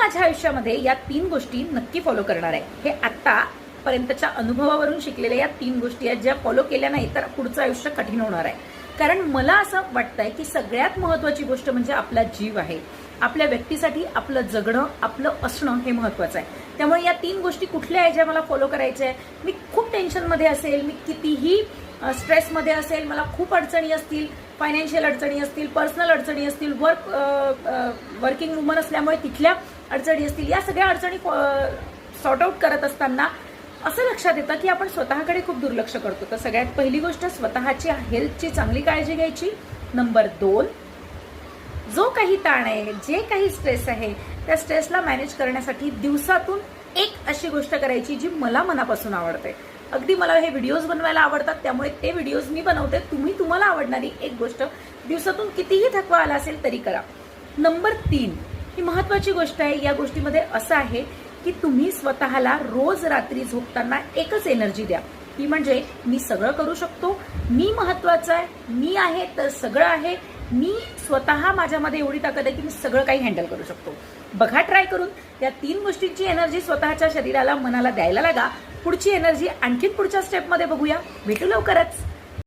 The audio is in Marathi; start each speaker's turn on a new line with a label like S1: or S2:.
S1: माझ्या आयुष्यामध्ये या 3 गोष्टी नक्की फॉलो करणार आहे. हे आतापर्यंतच्या अनुभवावरून शिकलेल्या या 3 गोष्टी आहेत, ज्या फॉलो केल्या नाही तर पुढचं आयुष्य कठीण होणार आहे. कारण मला असं वाटतंय की सगळ्यात महत्त्वाची गोष्ट म्हणजे आपला जीव आहे. आपल्या व्यक्तीसाठी आपलं जगणं, आपलं असणं हे महत्त्वाचं आहे. त्यामुळे या 3 गोष्टी कुठल्या आहेत ज्या मला फॉलो करायच्या आहे. मी खूप टेन्शनमध्ये असेल, मी कितीही स्ट्रेसमध्ये असेल, मला खूप अडचणी असतील, फायनान्शियल अडचणी असतील, पर्सनल अडचणी असतील, वर्किंग वुमन असल्यामुळे तिथल्या अडचणी असतील, या सगळ्या अडचणी सॉर्ट आउट करत असताना असं लक्षात येतं की आपण स्वतःकडे खूप दुर्लक्ष करतो. तर सगळ्यात पहिली गोष्ट स्वतःची हेल्थची चांगली काळजी घ्यायची. नंबर 2, जो काही ताण आहे, जे काही स्ट्रेस आहे, त्या स्ट्रेसला मॅनेज करण्यासाठी दिवसातून एक अशी गोष्ट करायची जी मला मनापासून आवडते. अगदी मला हे व्हिडिओज बनवायला आवडतात, त्यामुळे ते व्हिडिओज मी बनवते. तुम्हाला आवडणारी एक गोष्ट दिवसातून कितीही थकवा आला असेल तरी करा. नंबर 3 ही महत्त्वाची गोष्ट आहे. या गोष्टीमध्ये असं आहे की तुम्ही स्वतःला रोज रात्री झोपताना एकच एनर्जी द्या. ती म्हणजे मी सगळं करू शकतो, मी महत्त्वाचं आहे, मी आहे तर सगळं आहे, मी स्वतः माझ्यामध्ये एवढी ताकद आहे की मी सगळं काही हँडल करू शकतो. बघा ट्राय करून या 3 गोष्टींची एनर्जी स्वतःच्या शरीराला, मनाला द्यायला लागा. पुढची एनर्जी आणखीन पुढच्या स्टेपमध्ये बघूया. भेटू लवकरच.